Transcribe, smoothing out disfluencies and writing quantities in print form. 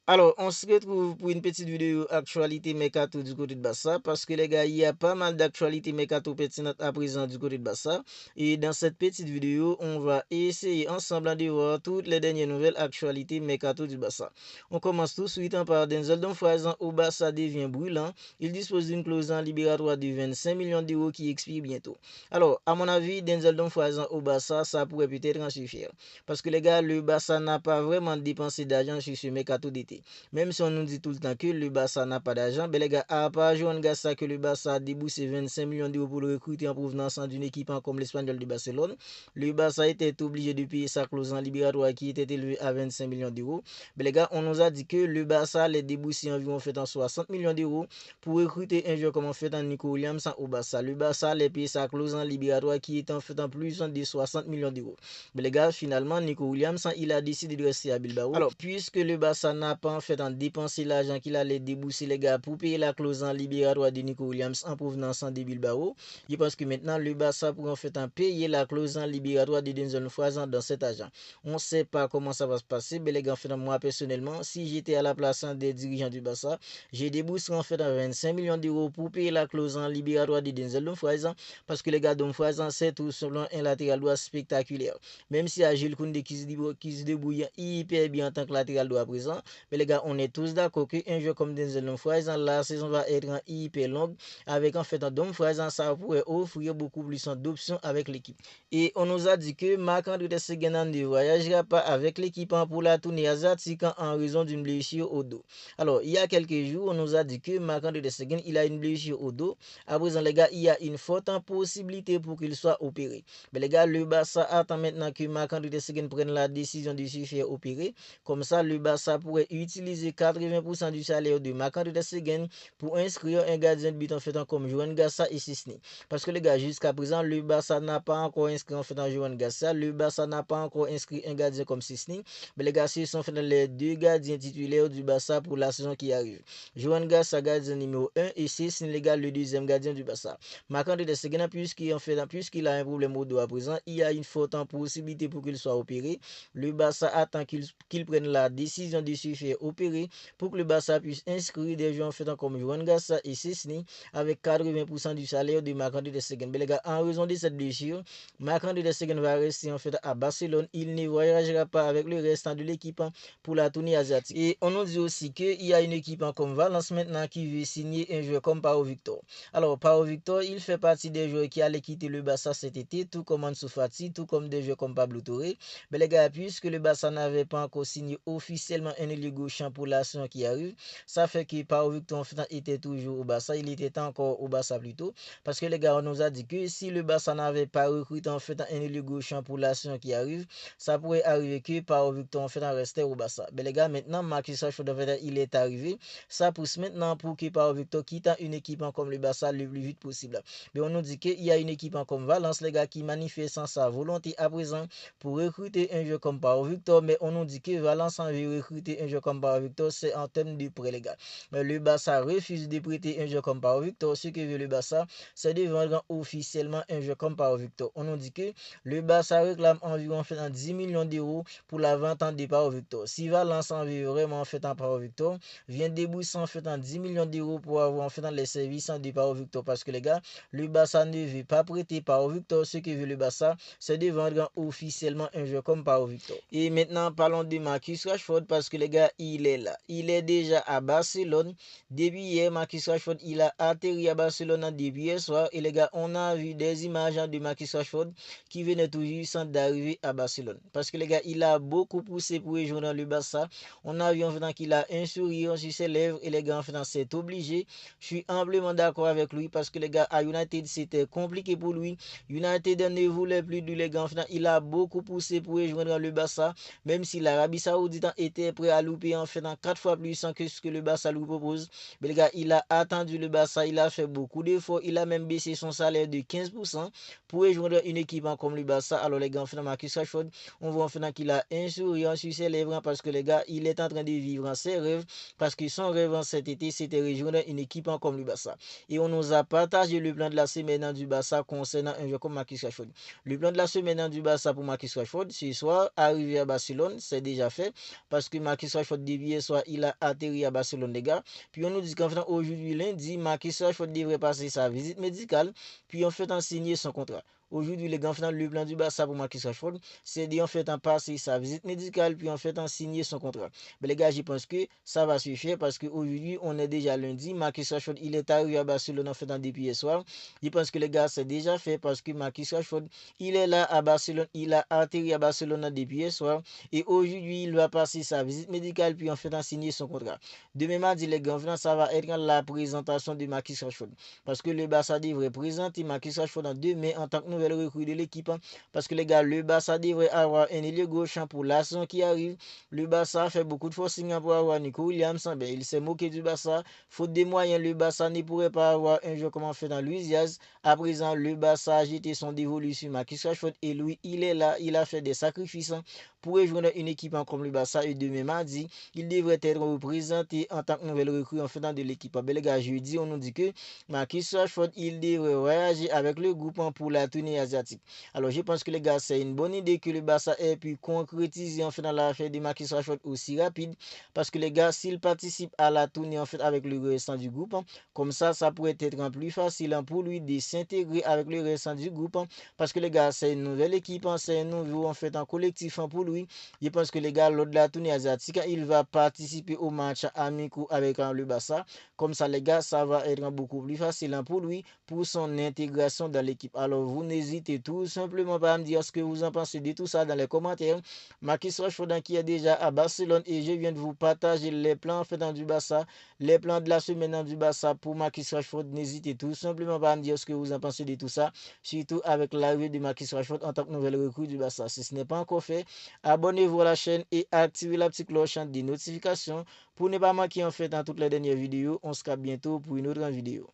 Alors, on se retrouve pour une petite vidéo actualité Mercato du côté de Barça parce que les gars, il y a pas mal d'actualités Mercato pertinentes à présent du côté de Barça. Et dans cette petite vidéo, on va essayer ensemble de voir toutes les dernières nouvelles actualités Mercato du Barça. On commence tout de suite par Denzel Dumfries au Barça devient brûlant. Il dispose d'une clause en libératoire de 25 millions d'euros qui expire bientôt. Alors, à mon avis, Denzel Dumfries au Barça, ça pourrait peut-être en suffire. Parce que les gars, le Barça n'a pas vraiment dépensé d'argent sur ce Mercato d'été. Même si on nous dit tout le temps que le Barça n'a pas d'argent, ben les gars, à part Joan Gassa que le Barça a déboursé 25 millions d'euros pour le recruter en provenance d'une équipe comme l'Espagnol de Barcelone, le Barça était obligé de payer sa clause en libératoire qui était élevée à 25 millions d'euros. Ben les gars, on nous a dit que le Barça allait débourser environ 60 millions d'euros pour recruter un joueur comme en fait en Nico Williams au Barça. Le Barça allait payer sa clause en libératoire qui était en fait en plus de 60 millions d'euros. Mais les gars, finalement, Nico Williams, il a décidé de rester à Bilbao. Alors, puisque le Barça n'a pas en fait dépensé l'argent qu'il allait débourser, les gars, pour payer la clause en libératoire de Nico Williams en provenance de Bilbao, je pense que maintenant, le Barça pourra en fait payer la clause en libératoire de Denzel Foizan dans cet argent. On ne sait pas comment ça va se passer, mais les gars, en fait, moi, personnellement, si j'étais à la place des dirigeants du Barça, j'ai déboursé en fait 25 millions d'euros pour payer la clause en libératoire de Denzel Foizan, parce que les gars, Dumfries, c'est tout simplement un latéral droit spectaculaire. Même si Agile Koundé qui se débrouille hyper bien en tant que latéral droit à présent, mais les gars, on est tous d'accord qu'un joueur comme Denzel Dumfries, la saison va être hyper longue. Avec en fait un Dumfries, ça pourrait offrir beaucoup plus d'options avec l'équipe. Et on nous a dit que Marc-André Ter Stegen ne voyagera pas avec l'équipe pour la tournée asiatique en raison d'une blessure au dos. Alors, il y a quelques jours, on nous a dit que Marc-André Ter Stegen, il a une blessure au dos. À présent, les gars, il y a une forte possibilité pour qu'il soit opéré. Mais les gars, le Barça attend maintenant que Marc-André Ter Stegen prenne la décision de se faire opérer. Comme ça, le Barça pourrait utiliser 80% du salaire de Marc-André Ter Stegen pour inscrire un gardien de but en fait comme Joan Gassa et Sisni. Parce que les gars, jusqu'à présent, le Barça n'a pas encore inscrit en fait Joan Gassa. Le Barça n'a pas encore inscrit un gardien comme Sisni. Mais les gars, ce sont fait les deux gardiens titulaires du Barça pour la saison qui arrive. Joan Gassa, gardien numéro 1 et Sisni, les gars, le deuxième gardien du Barça. Marc-André Ter Stegen, puisqu'il a un problème au dos à présent, il y a une forte possibilité pour qu'il soit opéré. Le Barça attend qu'il prenne la décision de se faire opérer pour que le Barça puisse inscrire des joueurs en fait comme Joan Gassa et Sisni avec 80% du salaire de Marc-André Ter Stegen. Mais les gars, en raison de cette blessure, Marc-André Ter Stegen va rester en fait à Barcelone. Il ne voyagera pas avec le restant de l'équipe pour la tournée asiatique. Et on nous dit aussi qu'il y a une équipe comme Valence maintenant qui veut signer un joueur comme Pau Victor. Alors, Pau Victor, il fait partie des joueurs qui allaient quitter le Barça cet été, tout comme Ansu Fati, tout comme des joueurs comme Pablo Touré. Mais les gars, puisque le Barça n'avait pas encore signé officiellement un ailier gauche pour la saison qui arrive, ça fait que Pau Victor en fait était toujours au Barça. Il était encore au Barça plutôt. Parce que les gars, on nous a dit que si le Barça n'avait pas recruté en fait un ailier gauche pour la saison qui arrive, ça pourrait arriver que Pau Victor en fait restait au Barça. Mais les gars, maintenant, Marcus Rashford il est arrivé. Ça pousse maintenant pour que Pau Victor quitte une équipe comme le Barça le plus vite possible. Mais on nous dit qu'il y a une équipe comme Valence, les gars, qui manifeste sa volonté à présent pour recruter un joueur comme Pau Victor. Mais on nous dit que Valence en veut recruter un joueur comme Pau Victor, c'est en termes de prêt, les gars. Mais le Barça refuse de prêter un joueur comme Pau Victor. Ce que veut le Barça, c'est de vendre officiellement un joueur comme Pau Victor. On nous dit que le Barça réclame environ 10 millions d'euros pour la vente de Pau Victor. Si Valence en veut vraiment en Pau Victor, vient débourser en 10 millions d'euros pour avoir les services de Pau Victor. Parce que les gars, le Barça ne veut pas prêter Pau Victor. Ce que veut le Barça, c'est de vendre officiellement un joueur comme Pau Victor. Et maintenant, parlons de Marcus Rashford parce que les gars, il est là. Il est déjà à Barcelone. Depuis hier, Marcus Rashford, il a atterri à Barcelone depuis hier soir. Et les gars, on a vu des images de Marcus Rashford qui venait tout juste d'arriver à Barcelone. Parce que les gars, il a beaucoup poussé pour rejoindre le Barça. On a vu en fait qu'il a un sourire sur ses lèvres et les gars, en fait, c'est obligé. Je suis amplement d'accord avec lui parce que les gars, à United, c'était compliqué pour lui. United ne voulait plus de les gars, en fait, il a beaucoup poussé pour rejoindre le Barça, même si l'Arabie Saoudite était prêt à louper en fait 4 fois plus que ce que le Barça lui propose. Mais les gars, il a attendu le Barça, il a fait beaucoup d'efforts, il a même baissé son salaire de 15% pour rejoindre une équipe comme le Barça. Alors les gars, en fait, Marcus Rashford, on voit en fait qu'il a un sourire sur ses lèvres parce que les gars, il est en train de vivre ses rêves parce que son rêve en cet été, c'était rejoindre une équipe comme le Barça. Et on nous a partagé le plan de la semaine du Barça concernant un joueur comme Marcus Rashford. Le plan de la semaine du Barça pour Marcus Rashford, ce soir, arrivé à Barcelone, c'est déjà fait parce que Marcus Rashford Rashford depuis hier soir, il a atterri à Barcelone, les gars. Puis on nous dit qu'en fait, aujourd'hui, lundi, Marcus Rashford devrait passer sa visite médicale, puis en fait, en signer son contrat. Aujourd'hui, les gars, le plan du Barça pour Marcus Rashford, c'est d'en fait en passer sa visite médicale, puis en fait en signer son contrat. Mais les gars, je pense que ça va suffire parce qu'aujourd'hui, on est déjà lundi. Marcus Rashford, il est arrivé à Barcelone en fait en depuis hier soir. Je pense que les gars, c'est déjà fait parce que Marcus Rashford, il est là à Barcelone, il a atterri à Barcelone depuis hier soir. Et aujourd'hui, il va passer sa visite médicale, puis en fait en signer son contrat. Demain mardi, les gars, ça va être la présentation de Marcus Rashford. Parce que le Barça devrait présenter Marcus Rashford en demain en tant que nouvelle recrue de l'équipe. Parce que les gars, le Barça devrait avoir un ailier gauche pour la saison qui arrive. Le Barça fait beaucoup de forcing pour avoir Nico Williams. Ben, il s'est moqué du Barça. Faute des moyens, le Barça ne pourrait pas avoir un joueur comme on fait dans Luis Diaz. À présent, le Barça a jeté son dévolu sur Marcus Rashford et lui, il est là. Il a fait des sacrifices pour rejoindre une équipe comme le Barça. Et demain mardi, il devrait être représenté en tant que nouvelle recrue en faisant de l'équipe. Ben, les gars, jeudi, on nous dit que Marcus Rashford, il devrait voyager avec le groupe pour la tournée asiatique. Alors, je pense que les gars, c'est une bonne idée que le Barça ait pu concrétiser en fait dans l'affaire de Marcus Rashford aussi rapide. Parce que les gars, s'il participe à la tournée en fait avec le restant du groupe, comme ça pourrait être plus facile pour lui de s'intégrer avec le restant du groupe. Parce que les gars, c'est une nouvelle équipe, c'est un nouveau en fait en collectif pour lui. Je pense que les gars, lors de la tournée asiatique, il va participer au match amicaux avec le Barça. Comme ça, les gars, ça va être beaucoup plus facile pour lui, pour son intégration dans l'équipe. Alors, vous n'hésitez tout simplement pas à me dire ce que vous en pensez de tout ça dans les commentaires. Marcus Rashford qui est déjà à Barcelone et je viens de vous partager les plans faits dans du Barça, les plans de la semaine dans du Barça pour Marcus Rashford. N'hésitez tout simplement pas à me dire ce que vous en pensez de tout ça, surtout avec l'arrivée de Marcus Rashford en tant que nouvelle recrue du Barça. Si ce n'est pas encore fait, abonnez-vous à la chaîne et activez la petite cloche des notifications pour ne pas manquer en fait dans toutes les dernières vidéos. On se capte bientôt pour une autre vidéo.